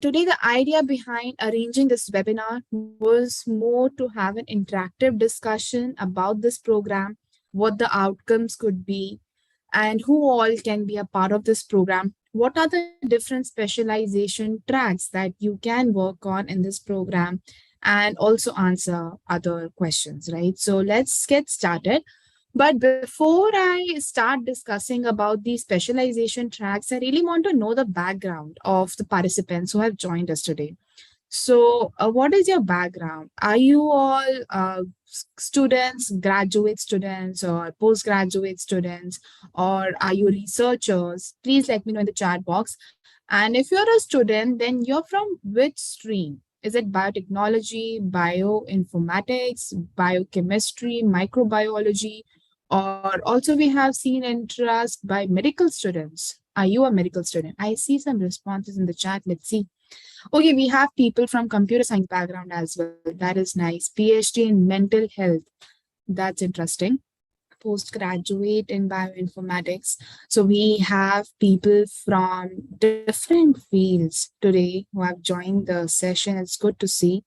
Today, the idea behind arranging this webinar was more to have an interactive discussion about this program, what the outcomes could be, and who all can be a part of this program. What are the different specialization tracks that you can work on in this program, and also answer other questions, right? So let's get started. But before I start discussing about the specialization tracks, I really want to know the background of the participants who have joined us today. So, what is your background? Are you all students, graduate students, or postgraduate students, or are you researchers? Please let me know in the chat box. And if you're a student, then you're from which stream? Is it biotechnology, bioinformatics, biochemistry, microbiology, or also we have seen interest by medical students? Are you a medical student? I see some responses in the chat. Let's see. Okay, we have people from computer science background as well. That is nice. PhD in mental health. That's interesting. Postgraduate in bioinformatics. So we have people from different fields today who have joined the session. It's good to see.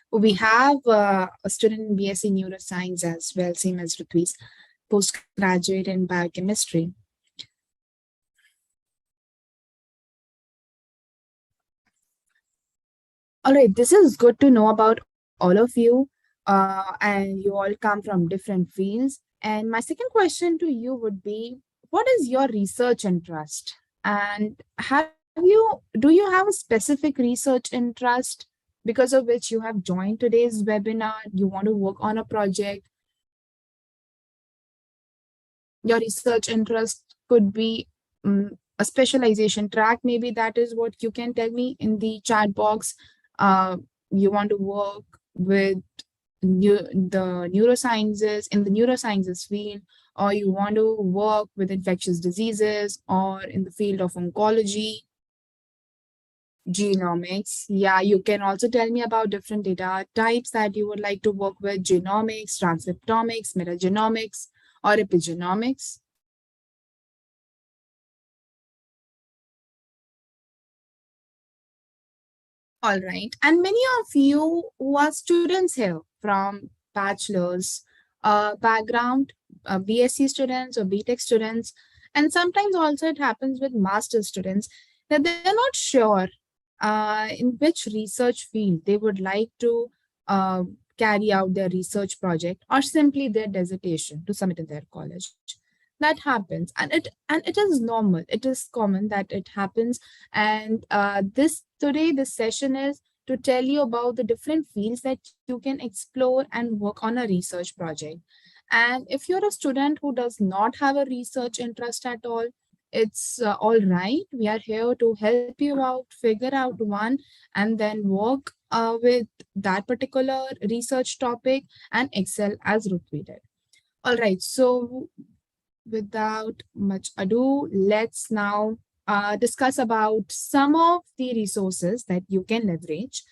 We have a student in BSc Neuroscience as well, same as Ritvi's, postgraduate in biochemistry. All right, this is good to know about all of you. And you all come from different fields. And my second question to you would be, what is your research interest? And do you have a specific research interest because of which you have joined today's webinar? You want to work on a project, your research interest could be a specialization track. Maybe that is what you can tell me in the chat box. Uh, you want to work with the neurosciences in the neurosciences field, or you want to work with infectious diseases or in the field of oncology, genomics. Yeah, you can also tell me about different data types that you would like to work with: genomics, transcriptomics, metagenomics, or epigenomics. All right. And many of you who are students here from bachelor's background, BSc students or BTech students, and sometimes also it happens with master's students that they're not sure in which research field they would like to uh, carry out their research project or simply their dissertation to submit in their college. That happens, and it is normal. It is common that it happens, and this today this session is to tell you about the different fields that you can explore and work on a research project. And if you're a student who does not have a research interest at all, it's all right. We are here to help you out, figure out one, and then work with that particular research topic and excel as Ruthvi did. All right. So without much ado, let's now discuss about some of the resources that you can leverage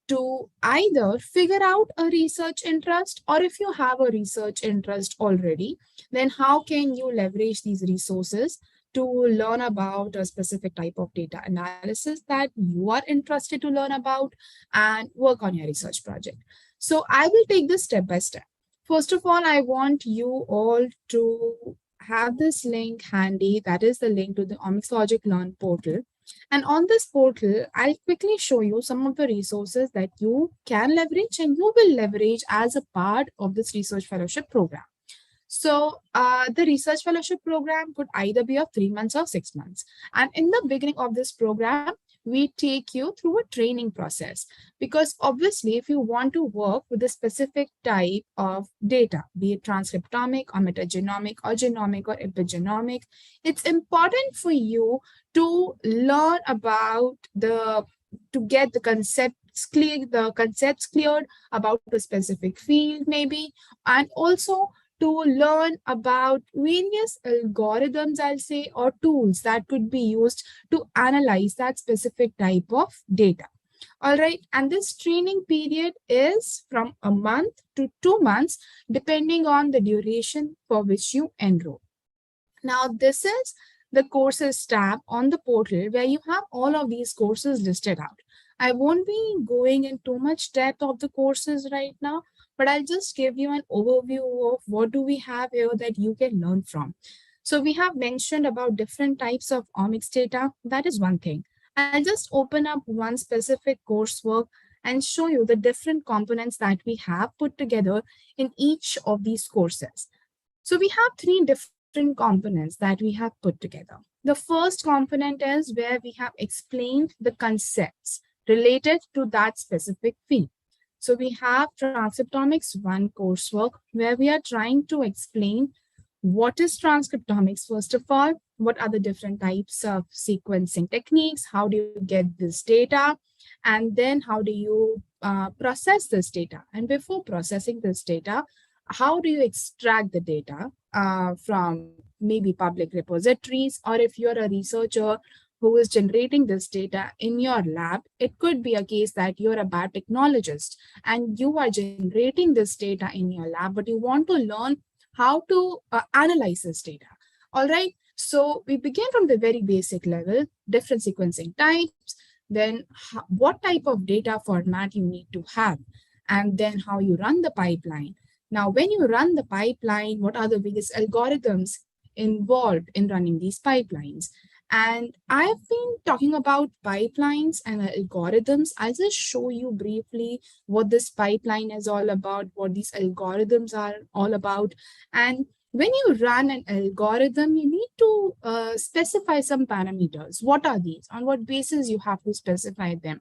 to either figure out a research interest, or if you have a research interest already, then how can you leverage these resources to learn about a specific type of data analysis that you are interested to learn about and work on your research project. So I will take this step by step. First of all, I want you all to have this link handy. That is the link to the OmicsLogic Learn portal. And on this portal, I'll quickly show you some of the resources that you can leverage and you will leverage as a part of this research fellowship program. So the research fellowship program could either be of 3 months or 6 months. And in the beginning of this program, we take you through a training process, because obviously if you want to work with a specific type of data, be it transcriptomic or metagenomic or genomic or epigenomic, it's important for you to learn about to get the concepts cleared about a specific field maybe, and also to learn about various algorithms, I'll say, or tools that could be used to analyze that specific type of data. All right. And this training period is from a month to 2 months, depending on the duration for which you enroll. Now, this is the courses tab on the portal where you have all of these courses listed out. I won't be going in too much depth of the courses right now, but I'll just give you an overview of what do we have here that you can learn from. So we have mentioned about different types of omics data. That is one thing. I'll just open up one specific coursework and show you the different components that we have put together in each of these courses. So we have three different components that we have put together. The first component is where we have explained the concepts related to that specific field. So we have transcriptomics one coursework where we are trying to explain what is transcriptomics, first of all, what are the different types of sequencing techniques, how do you get this data, and then how do you process this data. And before processing this data, how do you extract the data from maybe public repositories, or if you're a researcher who is generating this data in your lab, it could be a case that you're a biotechnologist and you are generating this data in your lab, but you want to learn how to analyze this data. All right. So we begin from the very basic level, different sequencing types, then what type of data format you need to have, and then how you run the pipeline. Now, when you run the pipeline, what are the biggest algorithms involved in running these pipelines? And I've been talking about pipelines and algorithms. I'll just show you briefly what this pipeline is all about, what these algorithms are all about. And when you run an algorithm, you need to specify some parameters. What are these? On what basis you have to specify them?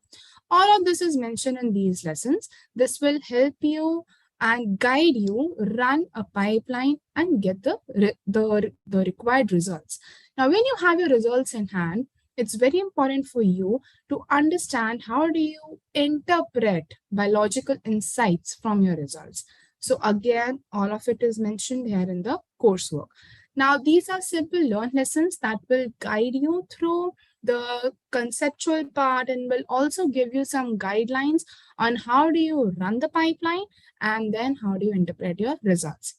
All of this is mentioned in these lessons. This will help you and guide you run a pipeline and get the required results. Now, when you have your results in hand, it's very important for you to understand how do you interpret biological insights from your results. So again, all of it is mentioned here in the coursework. Now, these are simple learned lessons that will guide you through the conceptual part and will also give you some guidelines on how do you run the pipeline and then how do you interpret your results.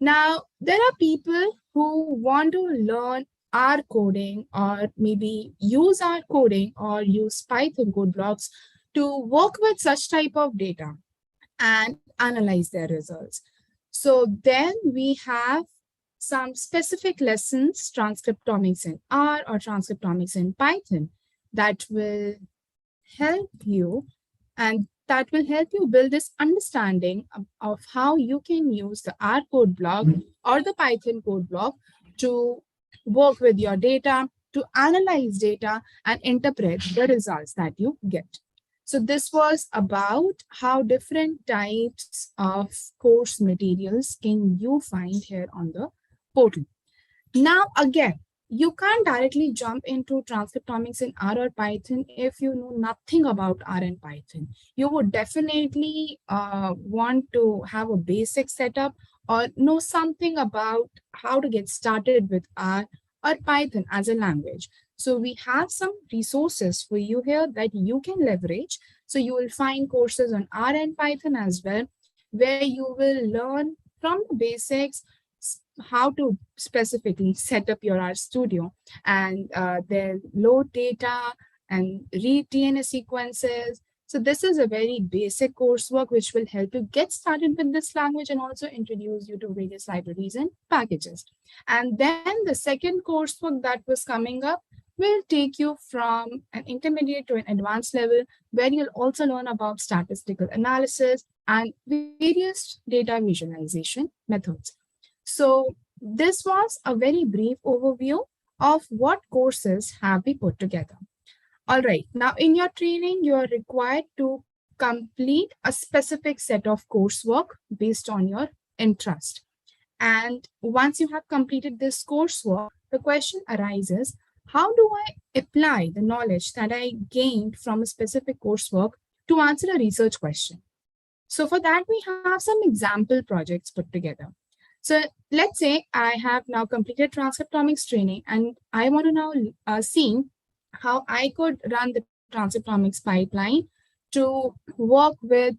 Now, there are people who want to learn R coding or maybe use R coding or use Python code blocks to work with such type of data and analyze their results. So then we have some specific lessons, transcriptomics in R or transcriptomics in Python, that will help you and that will help you build this understanding of how you can use the R code block or the Python code block to work with your data, to analyze data and interpret the results that you get. So this was about how different types of course materials can you find here on the portal. Now, again, you can't directly jump into transcriptomics in R or Python if you know nothing about R and Python. You would definitely want to have a basic setup or know something about how to get started with R or Python as a language. So we have some resources for you here that you can leverage. So you will find courses on R and Python as well, where you will learn from the basics how to specifically set up your R Studio and then load data and read DNA sequences. So this is a very basic coursework which will help you get started with this language and also introduce you to various libraries and packages. And then the second coursework that was coming up will take you from an intermediate to an advanced level, where you'll also learn about statistical analysis and various data visualization methods. So this was a very brief overview of what courses have we put together. All right, now in your training, you are required to complete a specific set of coursework based on your interest. And once you have completed this coursework, the question arises, how do I apply the knowledge that I gained from a specific coursework to answer a research question? So for that, we have some example projects put together. So let's say I have now completed transcriptomics training and I want to now see how I could run the transcriptomics pipeline to work with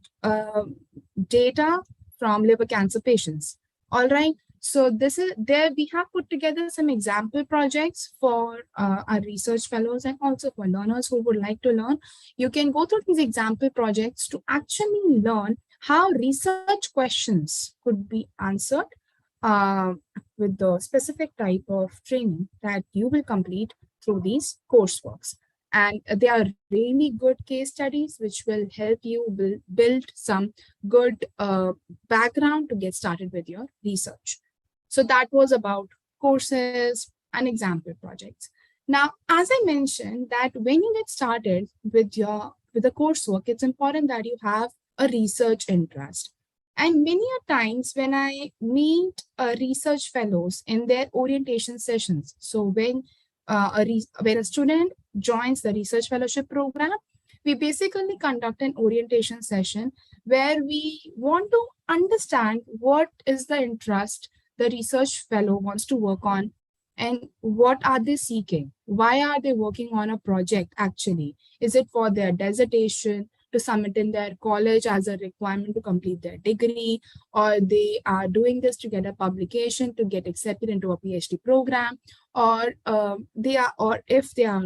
data from liver cancer patients. All right. So this is there we have put together some example projects for our research fellows and also for learners who would like to learn. You can go through these example projects to actually learn how research questions could be answered uh, with the specific type of training that you will complete through these courseworks. And they are really good case studies which will help you build some good background to get started with your research. So that was about courses and example projects. Now, as I mentioned, that when you get started with the coursework, it's important that you have a research interest. And many a times when I meet research fellows in their orientation sessions, so when a student joins the research fellowship program, we basically conduct an orientation session where we want to understand what is the interest the research fellow wants to work on and what are they seeking, why are they working on a project actually, is it for their dissertation to submit in their college as a requirement to complete their degree, or they are doing this to get a publication to get accepted into a PhD program, or they are, or if they are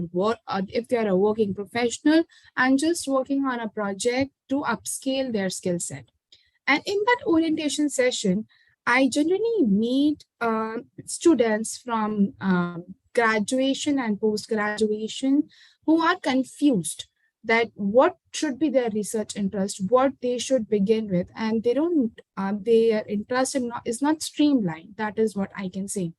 a working professional and just working on a project to upscale their skill set. And in that orientation session, I generally meet students from graduation and post graduation who are confused that what should be their research interest, what they should begin with, and they don't, their interest is not streamlined. That is what I can say.